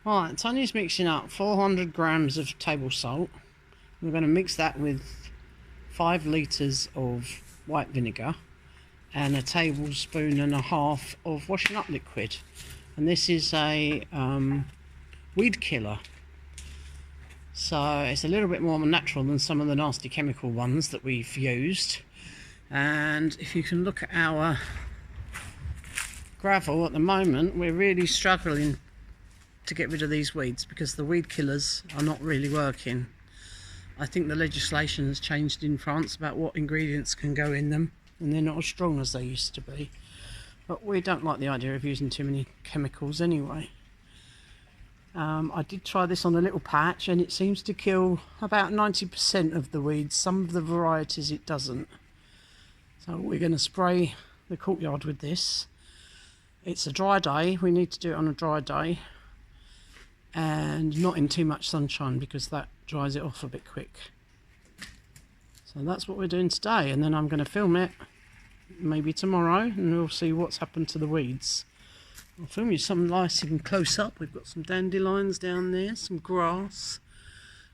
Right, Tony's mixing up 400 grams of table salt. We're going to mix that with 5 litres of white vinegar and a tablespoon and a half of washing up liquid. And this is a weed killer. So it's a little bit more natural than some of the nasty chemical ones that we've used. And if you can look at our gravel at the moment, we're really struggling to get rid of these weeds because the weed killers are not really working. I think the legislation has changed in France about what ingredients can go in them, and they're not as strong as they used to be. But we don't like the idea of using too many chemicals anyway. I did try this on a little patch and it seems to kill about 90% of the weeds. Some of the varieties it doesn't. So we're going to spray the courtyard with this. It's a dry day, we need to do it on a dry day and not in too much sunshine because that dries it off a bit quick. So that's what we're doing today, and then I'm going to film it maybe tomorrow and we'll see what's happened to the weeds. I'll film you some nice and close up. We've got some dandelions down there, some grass.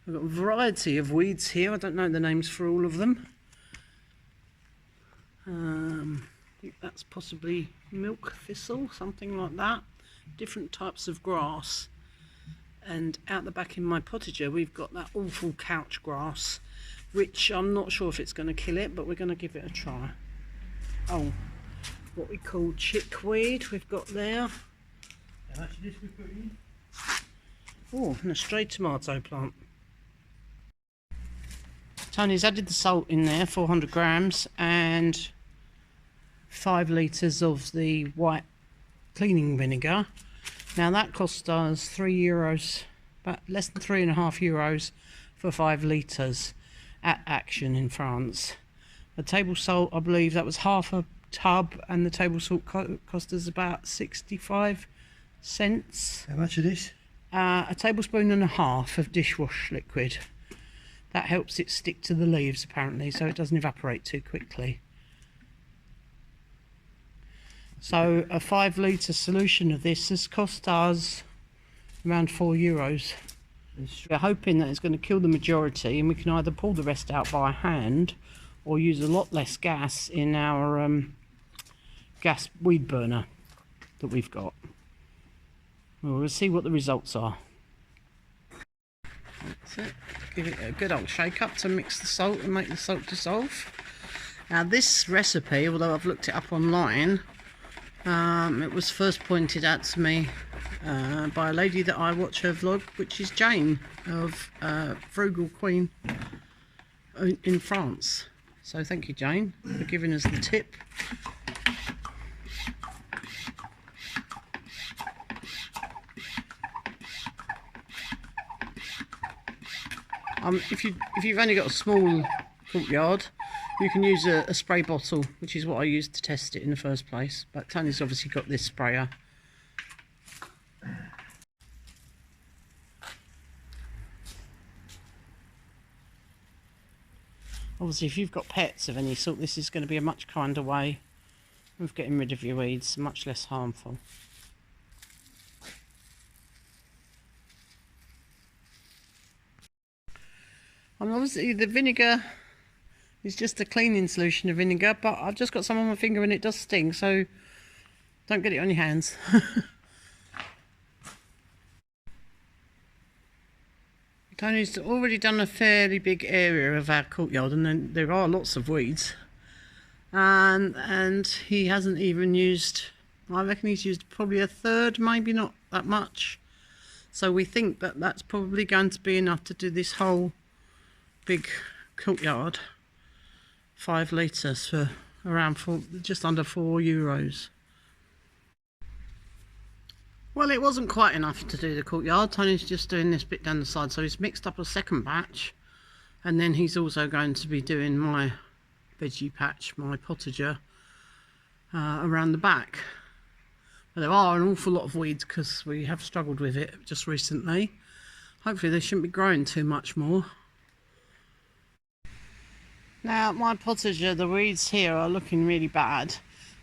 We've got a variety of weeds here. I don't know the names for all of them. I think that's possibly milk thistle, something like that. Different types of grass. And out the back in my potager we've got that awful couch grass, which I'm not sure if it's going to kill it, but we're going to give it a try. Oh, what we call chickweed we've got there. How much of this we put in? Oh, and a stray tomato plant. Tony's added the salt in there, 400 grams, and 5 litres of the white cleaning vinegar. Now that cost us €3, about less than €3.50 for 5 litres at Action in France. The table salt, I believe that was half a tub, and the table salt cost us about 65 cents. How much of this? A tablespoon and a half of dishwash liquid. That helps it stick to the leaves apparently, so it doesn't evaporate too quickly. So a 5 litre solution of this has cost us around €4. We're hoping that it's going to kill the majority and we can either pull the rest out by hand or use a lot less gas in our gas weed burner that we've got. Well, we'll see what the results are. That's it. Give it a good old shake up to mix the salt and make the salt dissolve. Now this recipe, although I've looked it up online, it was first pointed out to me by a lady that I watch her vlog, which is Jane of Frugal Queen in France. So thank you, Jane, for giving us the tip. If you've only got a small courtyard, you can use a spray bottle, which is what I used to test it in the first place. But Tony's obviously got this sprayer. Obviously, if you've got pets of any sort, this is going to be a much kinder way of getting rid of your weeds, much less harmful. And obviously the vinegar is just a cleaning solution of vinegar, but I've just got some on my finger and it does sting, so don't get it on your hands. Tony's already done a fairly big area of our courtyard, and then there are lots of weeds, and he hasn't even used, I reckon he's used probably a third, maybe not that much. So we think that that's probably going to be enough to do this whole big courtyard. 5 litres for around just under €4. Well, it wasn't quite enough to do the courtyard. Tony's just doing this bit down the side, so he's mixed up a second batch, and then he's also going to be doing my veggie patch, my potager, around the back. But there are an awful lot of weeds because we have struggled with it just recently. Hopefully they shouldn't be growing too much more. Now, my potager, the weeds here are looking really bad.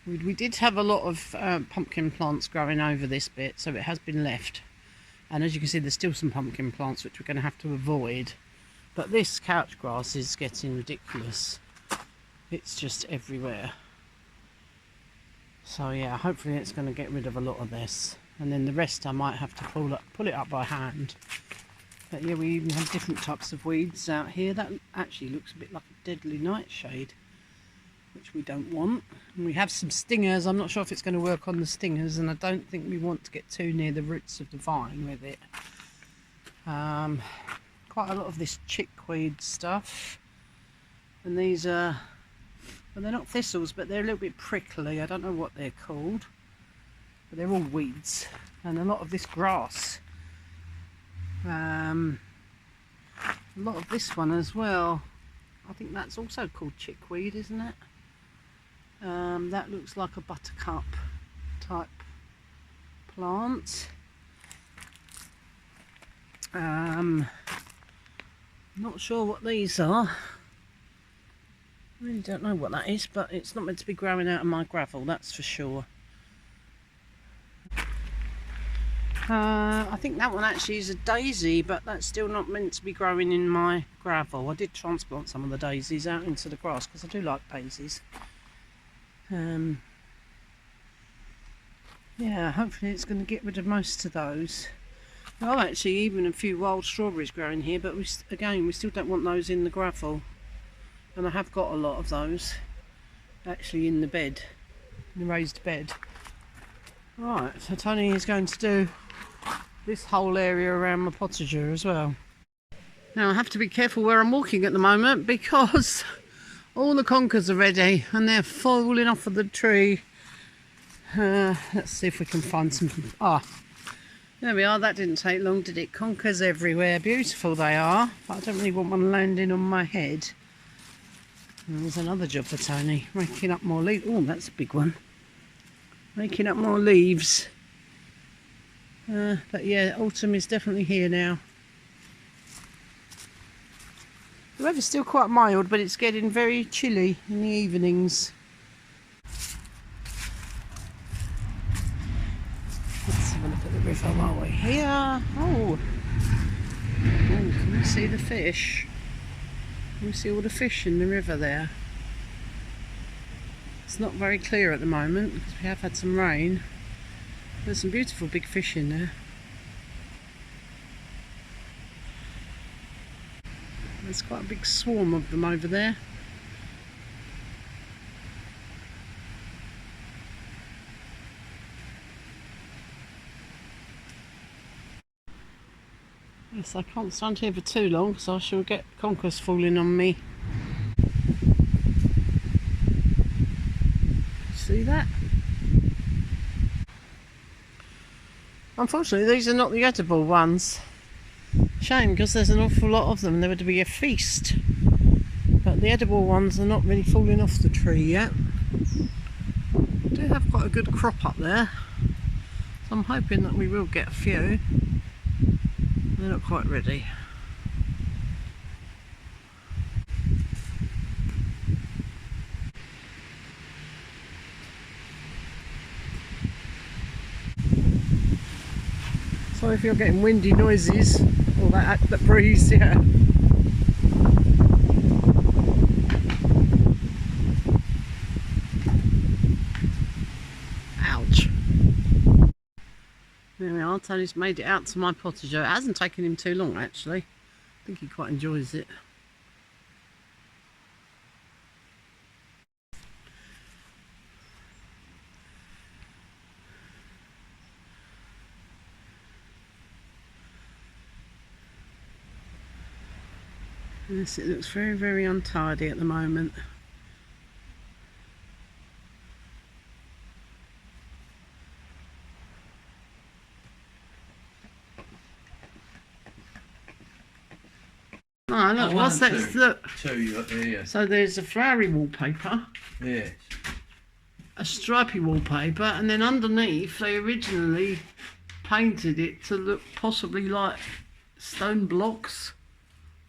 We did have a lot of pumpkin plants growing over this bit, so it has been left. And as you can see, there's still some pumpkin plants which we're going to have to avoid. But this couch grass is getting ridiculous. It's just everywhere. So yeah, hopefully it's going to get rid of a lot of this. And then the rest I might have to pull it up by hand. But yeah, we even have different types of weeds out here. That actually looks a bit like a deadly nightshade, which we don't want. And we have some stingers. I'm not sure if it's going to work on the stingers, and I don't think we want to get too near the roots of the vine with it. Quite a lot of this chickweed stuff. And these are, well, they're not thistles, but they're a little bit prickly. I don't know what they're called, but they're all weeds. And a lot of this grass. A lot of this one as well. I think that's also called chickweed, isn't it? That looks like a buttercup type plant. Not sure what these are. I really don't know what that is, but it's not meant to be growing out of my gravel, that's for sure. I think that one actually is a daisy, but that's still not meant to be growing in my gravel. I did transplant some of the daisies out into the grass because I do like daisies. Yeah, hopefully it's going to get rid of most of those. There are actually even a few wild strawberries growing here, but we still don't want those in the gravel. And I have got a lot of those actually in the bed, in the raised bed. Right, so Tony is going to do this whole area around my potager as well. Now I have to be careful where I'm walking at the moment because all the conkers are ready and they're falling off of the tree. Let's see if we can find some. There we are. That didn't take long, did it? Conkers everywhere. Beautiful they are, but I don't really want one landing on my head. And there's another job for Tony, raking up more leaves. Oh, that's a big one. Raking up more leaves. But yeah, autumn is definitely here now. The weather's still quite mild, but it's getting very chilly in the evenings. Let's have a look at the river while we're here. Oh, can you see the fish? Can you see all the fish in the river there? It's not very clear at the moment because we have had some rain. There's some beautiful big fish in there. There's quite a big swarm of them over there. Yes, I can't stand here for too long because I shall get conkers falling on me. See that? Unfortunately, these are not the edible ones. Shame, because there's an awful lot of them. There would be a feast. But the edible ones are not really falling off the tree yet. We do have quite a good crop up there. So I'm hoping that we will get a few. They're not quite ready. Sorry if you're getting windy noises, or that breeze, yeah. Ouch. There we are, Tony's made it out to my potager. It hasn't taken him too long actually. I think he quite enjoys it. Yes, it looks very, very untidy at the moment. Oh, look, what's that? Look. Two you got there, yeah. So there's a flowery wallpaper. Yes. A stripy wallpaper, and then underneath they originally painted it to look possibly like stone blocks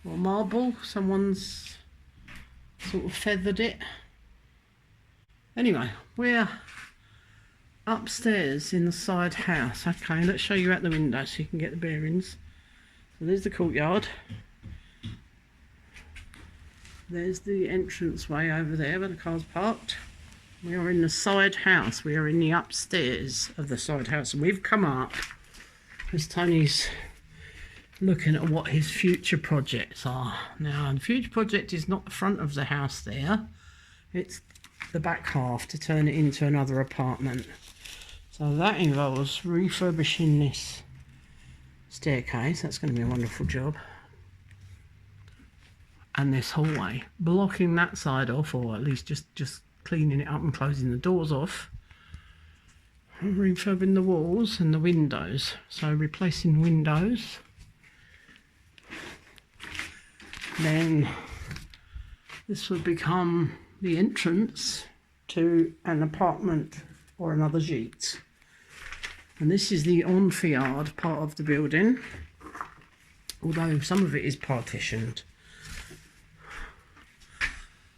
or marble. Someone's sort of feathered it. Anyway, we're upstairs in the side house. Okay, let's show you out the window so you can get the bearings. So there's the courtyard. There's the entranceway over there where the car's parked. We are in the side house. We are in the upstairs of the side house, and we've come up because Tony's looking at what his future projects are. Now, the future project is not the front of the house there. It's the back half to turn it into another apartment. So that involves refurbishing this staircase. That's going to be a wonderful job. And this hallway, blocking that side off, or at least just cleaning it up and closing the doors off. And refurbing the walls and the windows. So replacing windows. Then this would become the entrance to an apartment or another gîte. And this is the amphitheatre part of the building, although some of it is partitioned.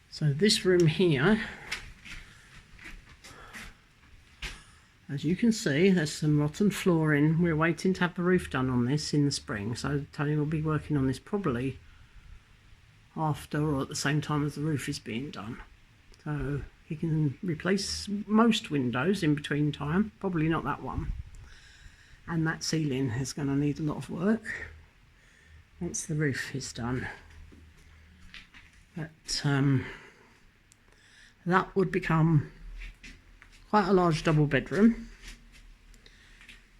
So this room here, as you can see, there's some rotten flooring. We're waiting to have the roof done on this in the spring, so Tony will be working on this probably after or at the same time as the roof is being done. So he can replace most windows in between time, probably not that one. And that ceiling is going to need a lot of work once the roof is done. But that would become quite a large double bedroom.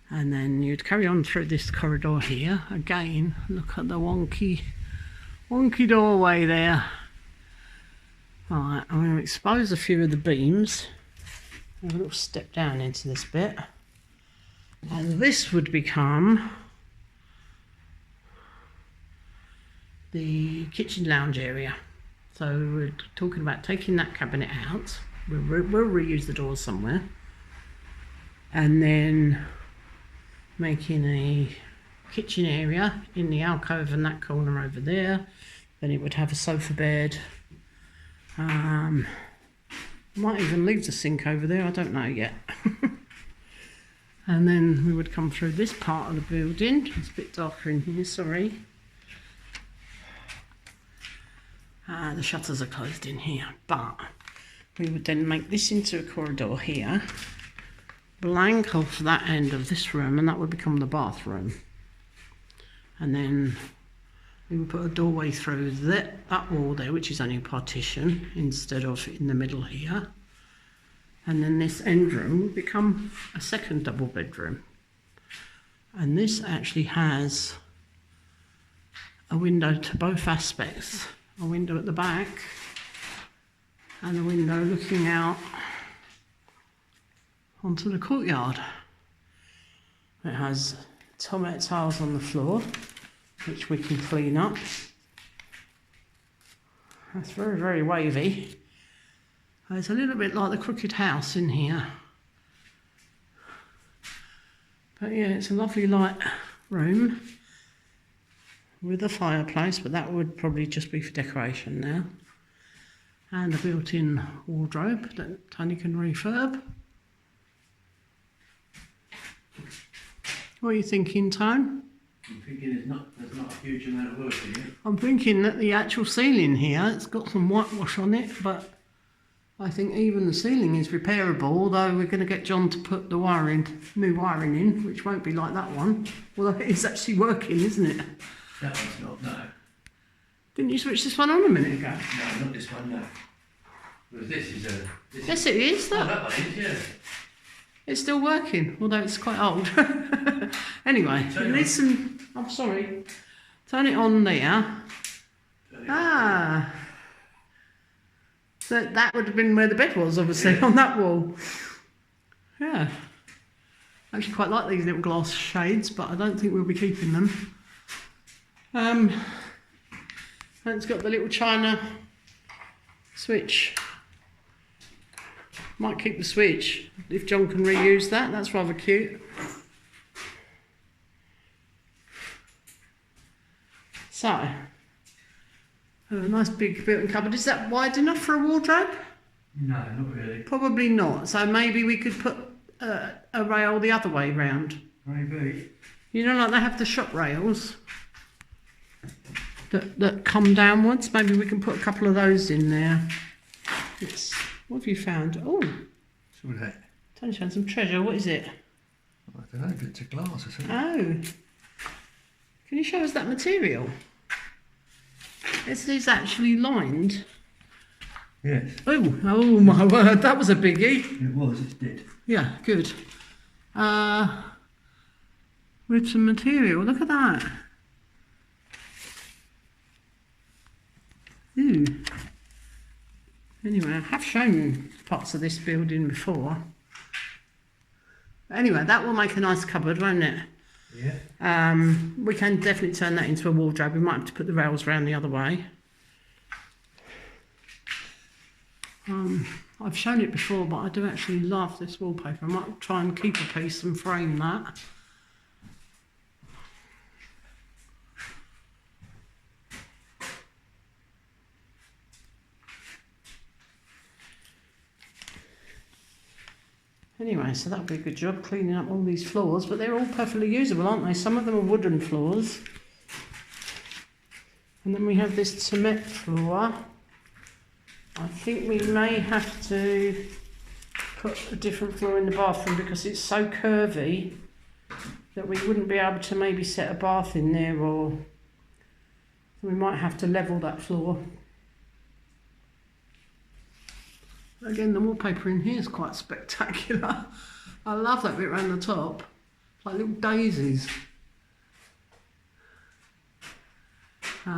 And then you'd carry on through this corridor here. Again, look at the wonky doorway there. Right, I'm going to expose a few of the beams. Have a little step down into this bit. And this would become the kitchen lounge area. So we're talking about taking that cabinet out. We'll reuse the doors somewhere. And then making a kitchen area in the alcove and that corner over there. Then it would have a sofa bed. Might even leave the sink over there, I don't know yet. And then we would come through this part of the building. It's a bit darker in here, sorry. The shutters are closed in here, but we would then make this into a corridor here, blank off that end of this room, and that would become the bathroom. And then we would put a doorway through that wall there, which is only a partition, instead of in the middle here. And then this end room would become a second double bedroom. And this actually has a window to both aspects. A window at the back and a window looking out onto the courtyard. It has tomato tiles on the floor, which we can clean up. That's very, very wavy. It's a little bit like the crooked house in here. But yeah, it's a lovely light room with a fireplace, but that would probably just be for decoration now. And a built-in wardrobe that Tony can refurb. What are you thinking, Tone? I'm thinking there's not a huge amount of work in it. I'm thinking that the actual ceiling here, it's got some whitewash on it, but I think even the ceiling is repairable, although we're going to get John to put the new wiring in, which won't be like that one. Although it is actually working, isn't it? That one's not, no. Didn't you switch this one on a minute ago? No, not this one, no. Because this is a... Yes, it is, Oh, look. that one is, yeah. It's still working, although it's quite old. Anyway, it needs some... I'm sorry. Turn it on there. So that would have been where the bed was, obviously, on that wall. Yeah. I actually quite like these little glass shades, but I don't think we'll be keeping them. And it's got the little china switch. Might keep the switch if John can reuse that. That's rather cute. So, a nice big built-in cupboard. Is that wide enough for a wardrobe? No, not really. Probably not. So maybe we could put a rail the other way round. Maybe. You know, like they have the shop rails that come downwards. Maybe we can put a couple of those in there. What have you found? Oh, What's that? Tony's found some treasure. What is it? I don't know, bits of glass or something. Oh, can you show us that material? Is this actually lined? Yes. Oh my word, that was a biggie. It was, it's dead. Yeah, good. With some material, look at that. Ooh. Anyway, I have shown parts of this building before. But anyway, that will make a nice cupboard, won't it? Yeah. We can definitely turn that into a wardrobe. We might have to put the rails round the other way. I've shown it before, but I do actually love this wallpaper. I might try and keep a piece and frame that. Anyway, so that'll be a good job cleaning up all these floors, but they're all perfectly usable, aren't they? Some of them are wooden floors. And then we have this cement floor. I think we may have to put a different floor in the bathroom because it's so curvy that we wouldn't be able to maybe set a bath in there, or we might have to level that floor. Again, the wallpaper in here is quite spectacular. I love that bit around the top. It's like little daisies. We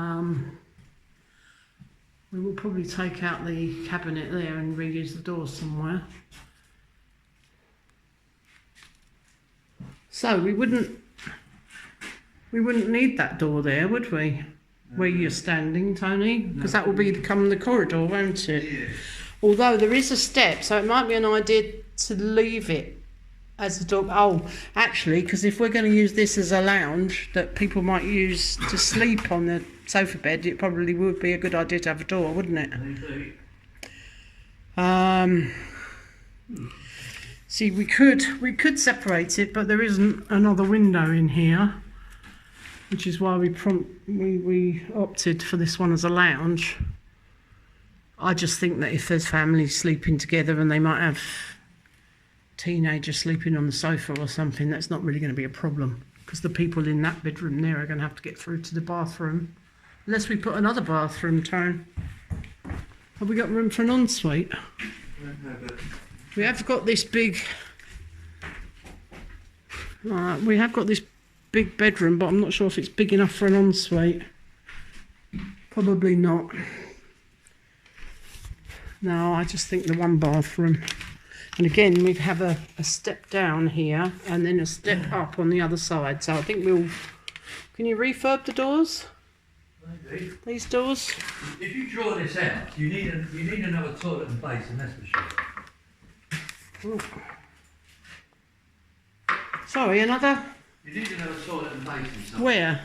will probably take out the cabinet there and reuse the doors somewhere. So we wouldn't need that door there, would we? Where you're standing, Tony? Because that will become the corridor, won't it? Yeah. Although there is a step, so it might be an idea to leave it as a door. Oh, actually, because if we're going to use this as a lounge that people might use to sleep on the sofa bed, it probably would be a good idea to have a door, wouldn't it? See, we could separate it, but there isn't another window in here, which is why we opted for this one as a lounge. I just think that if there's families sleeping together and they might have teenagers sleeping on the sofa or something, that's not really going to be a problem, because the people in that bedroom there are going to have to get through to the bathroom. Unless we put another bathroom, Tone. Have we got room for an ensuite? We have got this big... we have got this big bedroom, but I'm not sure if it's big enough for an ensuite. Probably not. No, I just think the one bathroom. And again, we have a step down here and then a step up on the other side. So I think we'll... Can you refurb the doors? Maybe. These doors? If you draw this out, you need another toilet and basin, that's for sure. Oh. Sorry, another... You need another toilet and basin somewhere. Where?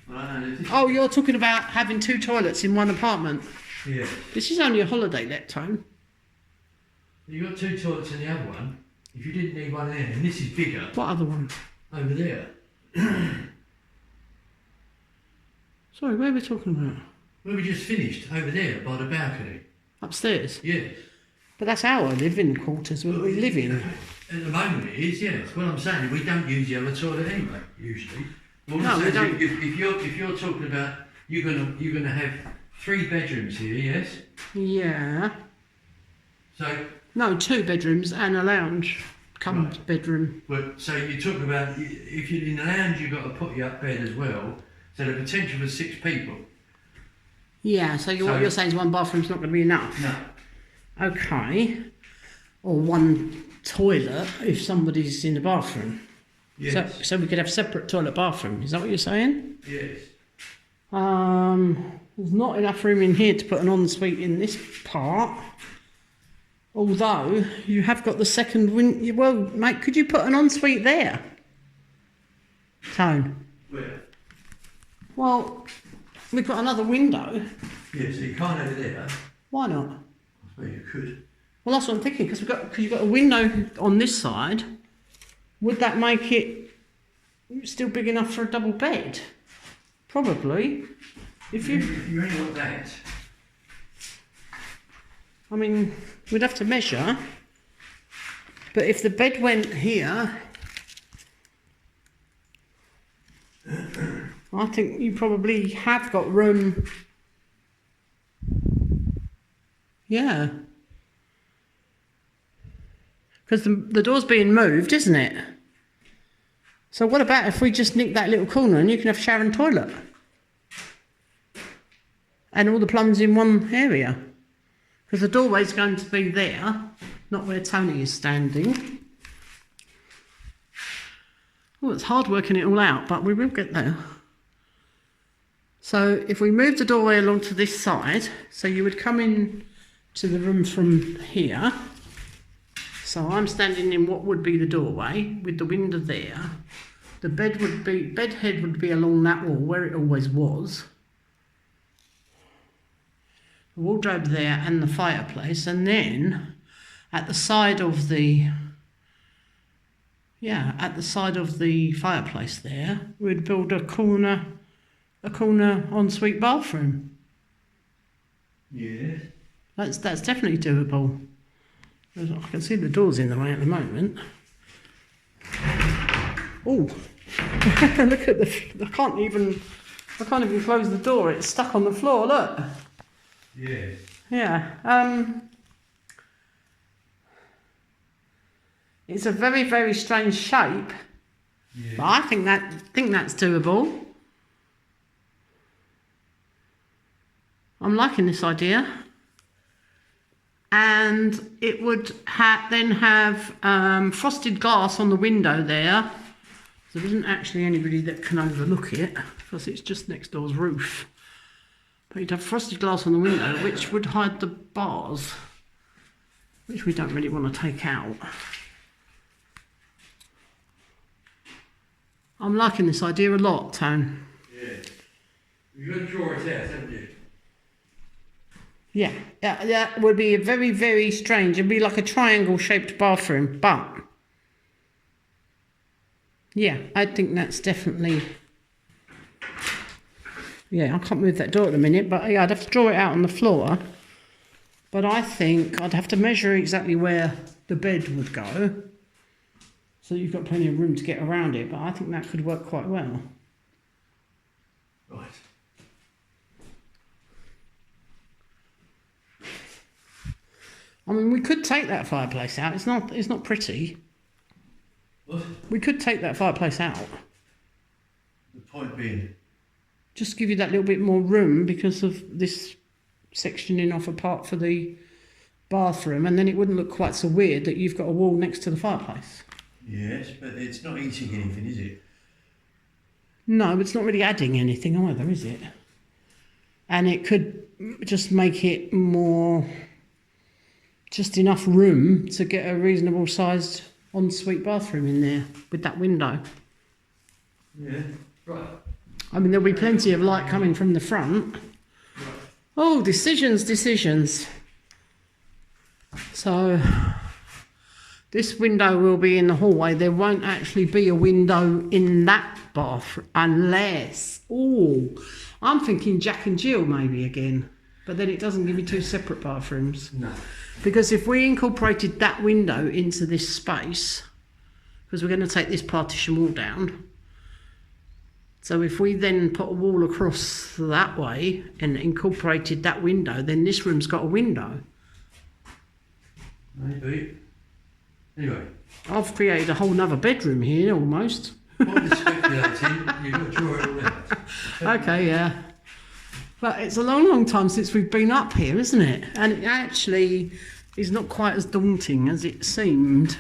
Well, I know, Oh, you're talking about having 2 toilets in one apartment? yeah. This is only a holiday let, Tone. You've got 2 toilets in the other one. If you didn't need one there, and this is bigger, What other one? over there. Sorry, where are we talking about? Where we just finished, over there, by the balcony. Upstairs? Yes. But that's our living quarters where we live in. At the moment it is, yes. What I'm saying is we don't use the other toilet anyway, usually. All No, I'm we saying don't. is if you're talking about you're gonna have 3 bedrooms here, yes? Yeah. So No, 2 bedrooms and a lounge. Right. Bedroom. so you're talking about if you're in the lounge you've got a putty up bed as well. So the potential for 6 people. Yeah, so, what you're saying is one bathroom's not going to be enough? No. Okay. Or 1 toilet if somebody's in the bathroom. Yes. So we could have separate toilet bathroom. Is that what you're saying? Yes. There's not enough room in here to put an ensuite in this part. Although you have got the second window. Well, mate, could you put an ensuite there? Tone. Where? Well, we've got another window. Yeah, so you can't have it there. Why not? I suppose you could. Well, that's what I'm thinking, because you've got a window on this side. Would that make it still big enough for a double bed? Probably. If you only want that. I mean, we'd have to measure. But if the bed went here, I think you probably have got room. Yeah. Because the door's being moved, isn't it? So what about if we just nick that little corner and you can have shower and toilet? And all the plumbing's in one area. Because the doorway's going to be there, not where Tony is standing. Oh, it's hard working it all out, but we will get there. So if we move the doorway along to this side, so you would come in to the room from here. So I'm standing in what would be the doorway with the window there. The bed head would be along that wall where it always was. The wardrobe there and the fireplace, and then at the side of the fireplace there, we'd build a corner ensuite bathroom. Yes. That's definitely doable. I can see the doors in the way at the moment. Oh, look at I can't even close the door. It's stuck on the floor. Look. Yes. Yeah. It's a very, very strange shape. Yeah. But I think that's doable. I'm liking this idea. And it would then have frosted glass on the window there. So there isn't actually anybody that can overlook it because it's just next door's roof. But you'd have frosted glass on the window, which would hide the bars, which we don't really want to take out. I'm liking this idea a lot, Tone. Yeah. You've got to draw it out, haven't you? Yeah, that would be a very, very strange. It'd be like a triangle-shaped bathroom, but yeah, I think that's definitely. Yeah, I can't move that door at the minute, but yeah, I'd have to draw it out on the floor. But I think I'd have to measure exactly where the bed would go, so you've got plenty of room to get around it. But I think that could work quite well. Right. I mean, we could take that fireplace out. It's not pretty. What? We could take that fireplace out. The point being? Just give you that little bit more room because of this sectioning off a part for the bathroom, and then it wouldn't look quite so weird that you've got a wall next to the fireplace. Yes, but it's not eating anything, is it? No, it's not really adding anything either, is it? And it could just make it more... just enough room to get a reasonable sized ensuite bathroom in there with that window. Yeah, right. I mean, there'll be plenty of light coming from the front. Right. Oh, decisions. So, this window will be in the hallway. There won't actually be a window in that bathroom unless... oh, I'm thinking Jack and Jill maybe again. But then it doesn't give you two separate bathrooms. No. Because if we incorporated that window into this space, because we're going to take this partition wall down, so if we then put a wall across that way and incorporated that window, then this room's got a window. Maybe. Anyway. I've created a whole nother bedroom here almost. What is speculating? You've got to draw it all out. Okay, yeah. But it's a long, long time since we've been up here, isn't it? And it actually is not quite as daunting as it seemed.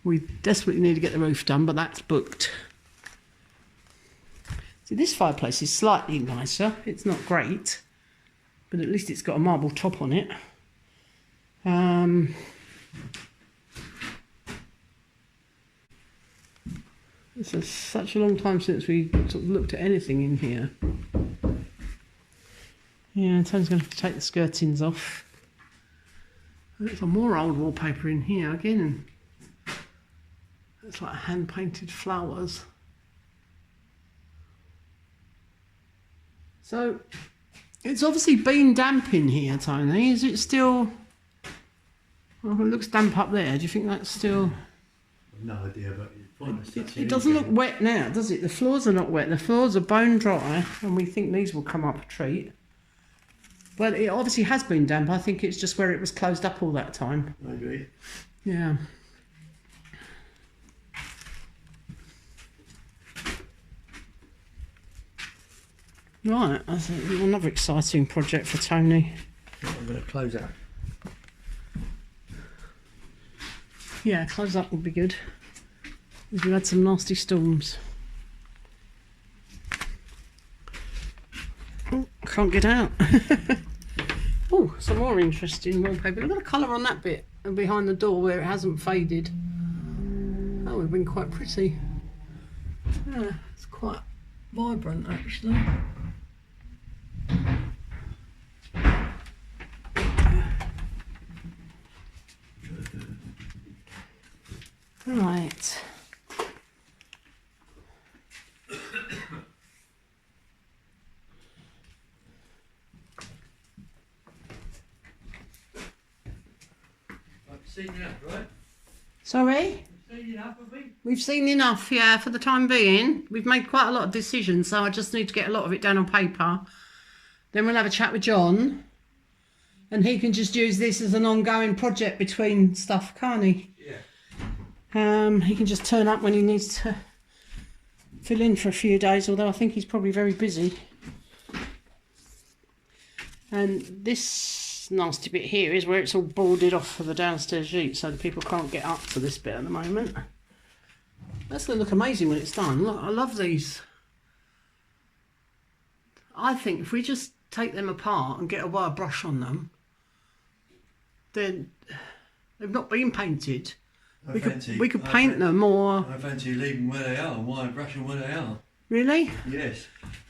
We desperately need to get the roof done, but that's booked. See, this fireplace is slightly nicer. It's not great, but at least it's got a marble top on it. It's such a long time since we sort of looked at anything in here. Yeah, Tony's going to have to take the skirtings off. There's some more old wallpaper in here again. It's like hand painted flowers. So it's obviously been damp in here, Tony. Is it still? Well, it looks damp up there. Do you think that's still? I've no idea, but It doesn't look wet now, does it? The floors are not wet. The floors are bone dry, and we think these will come up a treat. But it obviously has been damp. I think it's just where it was closed up all that time. Maybe. Yeah. Right, I think another exciting project for Tony. I'm going to close out. Yeah, close up would be good. We've had some nasty storms. Oh, can't get out. Oh, some more interesting wallpaper. Look at the colour on that bit and behind the door where it hasn't faded. That would have been quite pretty. Yeah, it's quite vibrant actually. Right. I've seen enough, right? Sorry? I've seen enough of me. We've seen enough, yeah, for the time being. We've made quite a lot of decisions, so I just need to get a lot of it down on paper. Then we'll have a chat with John, and he can just use this as an ongoing project between stuff, can't he? Yeah. He can just turn up when he needs to fill in for a few days, although I think he's probably very busy. And this nasty bit here is where it's all boarded off for the downstairs sheet, so the people can't get up to this bit at the moment. That's going to look amazing when it's done. Look, I love these. I think if we just take them apart and get a wire brush on them, then they've not been painted. We could paint them, or I fancy leaving where they are, wire brushing where they are. Really? Yes.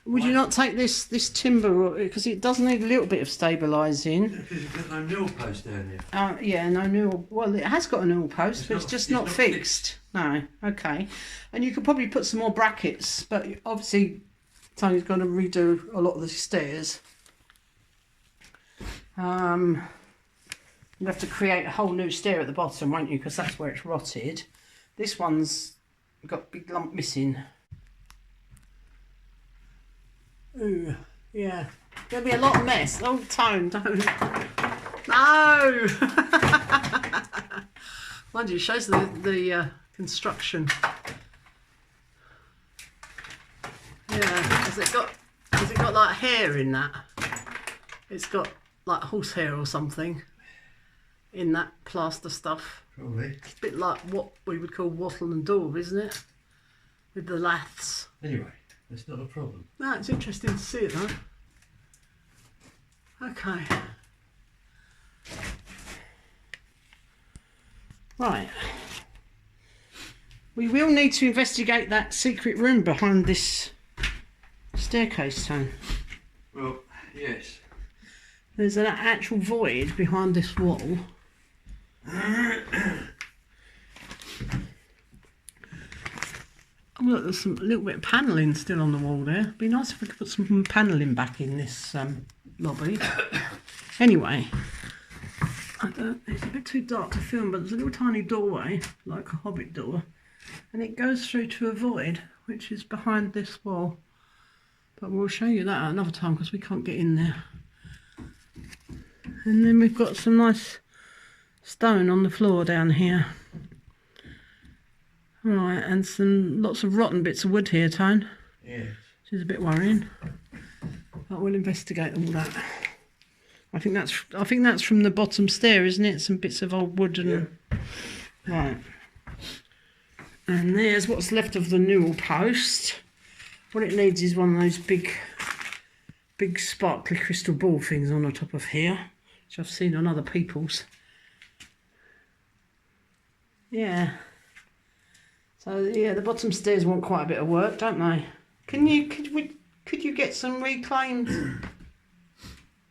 Would you not take this timber, because it does need a little bit of stabilising? Because you've got no newel post down there. Yeah, no newel. Well, it has got a newel post, but it's just not fixed. No, okay. And you could probably put some more brackets, but obviously Tony's got to redo a lot of the stairs. You'll have to create a whole new stair at the bottom, won't you? Because that's where it's rotted. This one's got a big lump missing. Ooh, yeah. There'll be a lot of mess. Oh, Tone, don't. No! Mind you, it shows the construction. Yeah, has it got like hair in that? It's got like horsehair or something in that plaster stuff. Probably. It's a bit like what we would call wattle and daub, isn't it? With the laths. Anyway, that's not a problem. No, it's interesting to see it though. Okay. Right. We will need to investigate that secret room behind this staircase, Tone. Well, yes. There's an actual void behind this wall. Oh, look, there's a little bit of panelling still on the wall there. It'd be nice if we could put some panelling back in this lobby. Anyway, it's a bit too dark to film, but there's a little tiny doorway, like a hobbit door, and it goes through to a void, which is behind this wall. But we'll show you that at another time because we can't get in there. And then we've got some nice stone on the floor down here. Right, and lots of rotten bits of wood here, Tone. Yes. Which is a bit worrying. But we'll investigate all that. I think that's from the bottom stair, isn't it? Some bits of old wood and right. And there's what's left of the newel post. What it needs is one of those big sparkly crystal ball things on the top of here, which I've seen on other people's. Yeah. So yeah, the bottom stairs want quite a bit of work, don't they? Could you get some reclaimed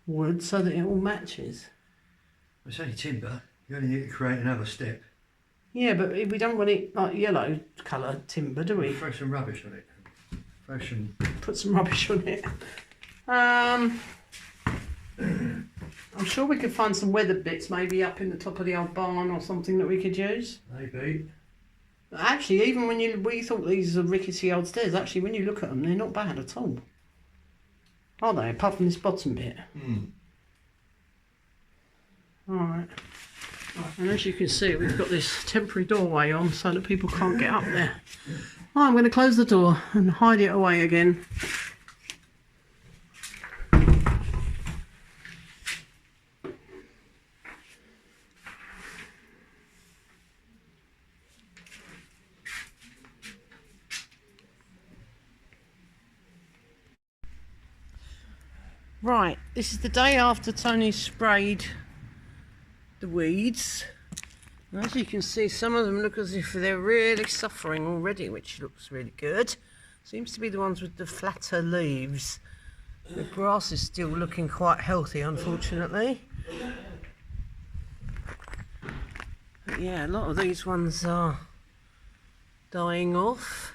wood so that it all matches? It's only timber. You only need to create another step. Yeah, but we don't want it like yellow colour timber, do we? Throw some rubbish on it. Throw some... Put some rubbish on it. I'm sure we could find some weathered bits maybe up in the top of the old barn or something that we could use. Maybe. Actually, even when we thought these are rickety old stairs, actually when you look at them, they're not bad at all. Are they? Apart from this bottom bit. Alright. And as you can see, we've got this temporary doorway on so that people can't get up there. I'm going to close the door and hide it away again. Right, this is the day after Tony sprayed the weeds. And as you can see, some of them look as if they're really suffering already, which looks really good. Seems to be the ones with the flatter leaves. The grass is still looking quite healthy, unfortunately. But yeah, a lot of these ones are dying off.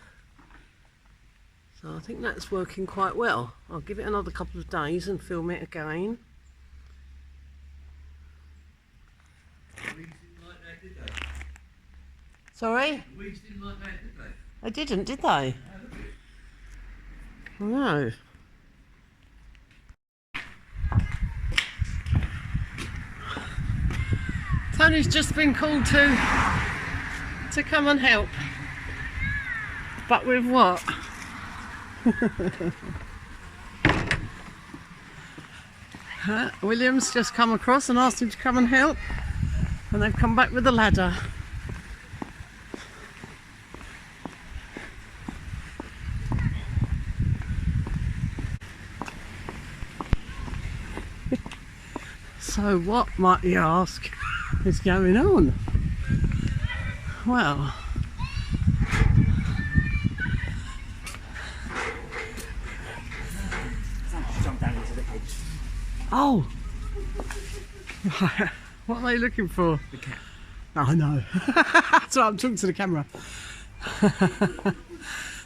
So I think that's working quite well. I'll give it another couple of days and film it again. The weeds didn't like that, did they? Sorry? The weeds didn't like that, did they? They didn't, did they? No. Tony's just been called to come and help. But with what? William's just come across and asked him to come and help, and they've come back with a ladder. So what, might you ask, is going on? Well, oh, what are they looking for? The cat. Oh no, that's why I'm talking to the camera.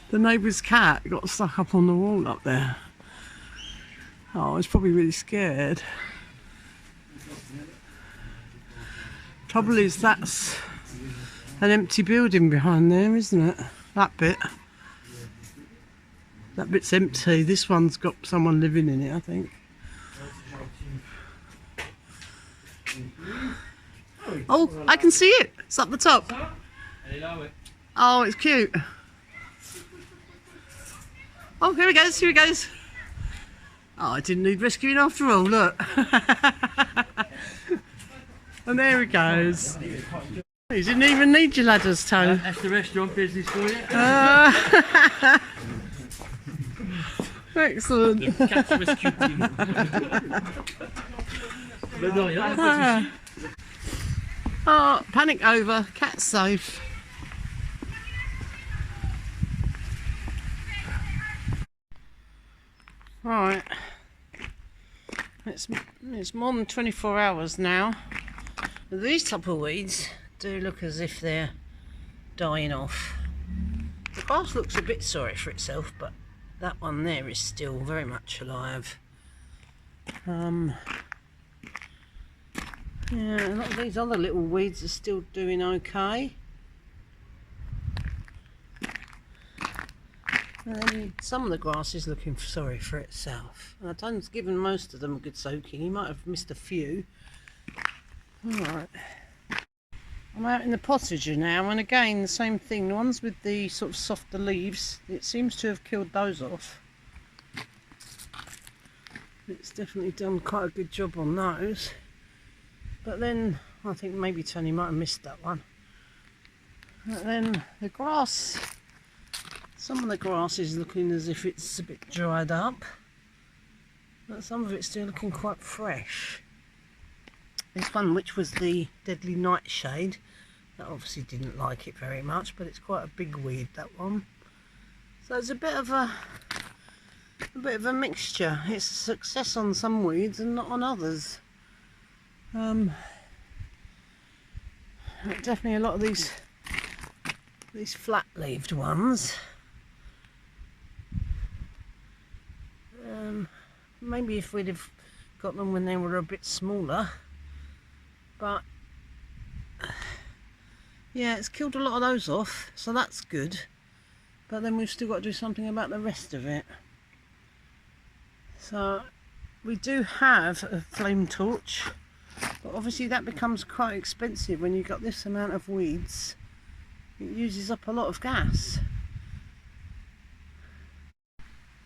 The neighbour's cat got stuck up on the wall up there. Oh, it's probably really scared. Trouble is, that's an empty building behind there, isn't it? That bit. That bit's empty. This one's got someone living in it, I think. Oh, I can see it. It's up the top. Oh, it's cute. Oh, here he goes, here he goes. Oh, I didn't need rescuing after all, look. And there he goes. You didn't even need your ladders, Toe. That's the restaurant business for you. Excellent. The cat's rescue team. But no, yeah, Oh, panic over. Cat's safe. Right. It's more than 24 hours now. These type of weeds do look as if they're dying off. The grass looks a bit sorry for itself, but that one there is still very much alive. Yeah, a lot of these other little weeds are still doing okay. And then some of the grass is looking sorry for itself. And I've given most of them a good soaking. He might have missed a few. Alright. I'm out in the potager now, and again the same thing. The ones with the sort of softer leaves, it seems to have killed those off. It's definitely done quite a good job on those. But then I think maybe Tony might have missed that one. But then the grass, some of the grass is looking as if it's a bit dried up, but some of it's still looking quite fresh. This one, which was the deadly nightshade, that obviously didn't like it very much, but it's quite a big weed, that one. So it's a bit of a mixture. It's a success on some weeds and not on others. Definitely a lot of these flat-leaved ones. Maybe if we'd have got them when they were a bit smaller, but yeah, it's killed a lot of those off, so that's good. But then we've still got to do something about the rest of it. So we do have a flame torch, but obviously that becomes quite expensive when you've got this amount of weeds. It uses up a lot of gas.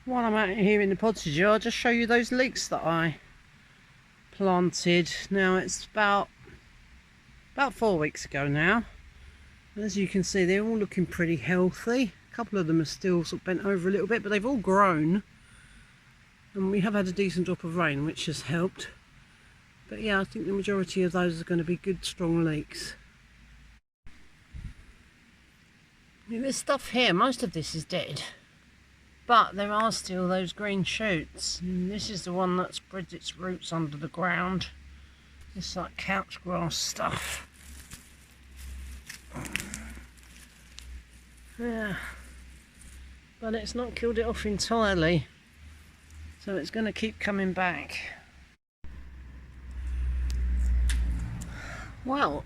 While I'm out here in the pottage, I'll just show you those leeks that I planted. Now it's about 4 weeks ago now. As you can see, they're all looking pretty healthy. A couple of them are still sort of bent over a little bit, but they've all grown. And we have had a decent drop of rain, which has helped. But yeah, I think the majority of those are going to be good, strong leeks. I mean, this stuff here, most of this is dead. But there are still those green shoots. And this is the one that spreads its roots under the ground. It's like couch grass stuff. Yeah. But it's not killed it off entirely. So it's going to keep coming back. Well,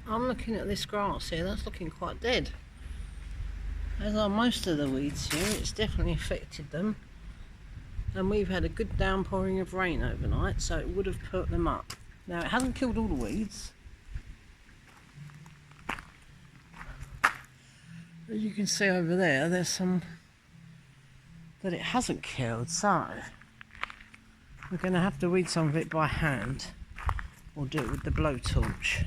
I'm looking at this grass here. That's looking quite dead. As are most of the weeds here, it's definitely affected them. And we've had a good downpouring of rain overnight, so it would have put them up. Now, it hasn't killed all the weeds. As you can see over there, there's some that it hasn't killed, so we're going to have to weed some of it by hand, or do it with the blowtorch.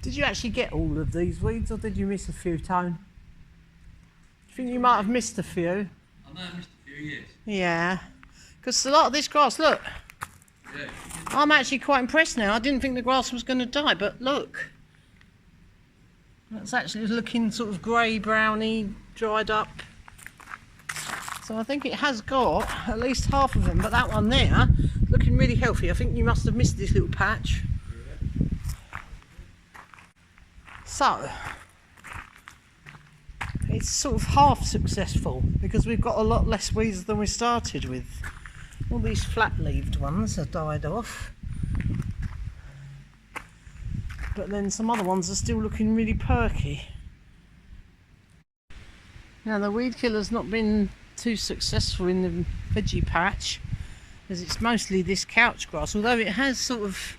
Did you actually get all of these weeds, or did you miss a few, Tone? Do you think you might have missed a few? I know I missed a few, yes. Yeah, because a lot of this grass, look. Yeah. I'm actually quite impressed now. I didn't think the grass was going to die, but look. That's actually looking sort of grey, browny, dried up. So I think it has got at least half of them, but that one there, looking really healthy. I think you must have missed this little patch. So, it's sort of half successful because we've got a lot less weeds than we started with. All these flat-leaved ones have died off. But then some other ones are still looking really perky. Now the weed killer's not been too successful in the veggie patch, as it's mostly this couch grass, although it has sort of,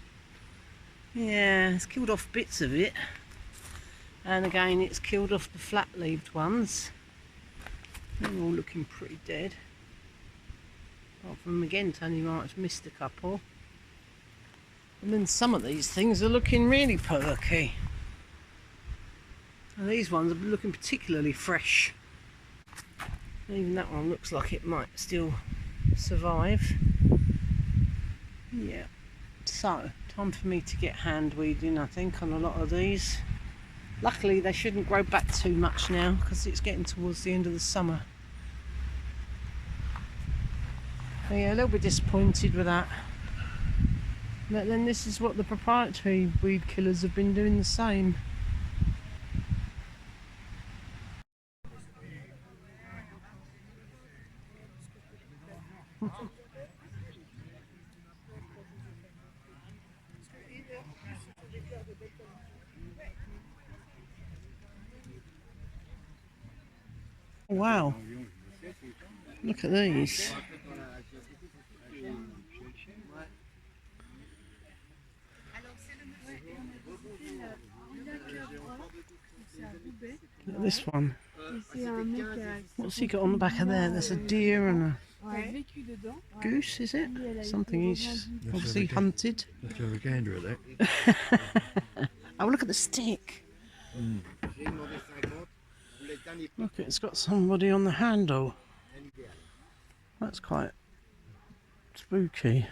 yeah, it's killed off bits of it. And again, it's killed off the flat-leaved ones. They're all looking pretty dead. Apart from, again, Tony might have missed a couple. And then some of these things are looking really perky. And these ones are looking particularly fresh. Even that one looks like it might still survive. Yeah. So, time for me to get hand weeding, I think, on a lot of these. Luckily they shouldn't grow back too much now because it's getting towards the end of the summer. So yeah, a little bit disappointed with that. But then this is what the proprietary weed killers have been doing the same. Wow, look at these. Look at this one. What's he got on the back of there? There's a deer and a goose, is it? Something he's obviously hunted. Let's have a gander at that. Oh, look at the stick. Look, it's got somebody on the handle. That's quite spooky.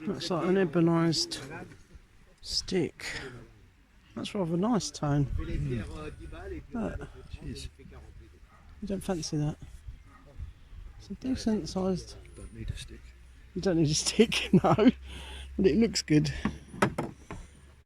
Looks like an ebonised stick. That's rather nice, Tone. Look. Cheers. You don't fancy that? It's a decent sized. Don't need a stick. You don't need a stick, no, but it looks good.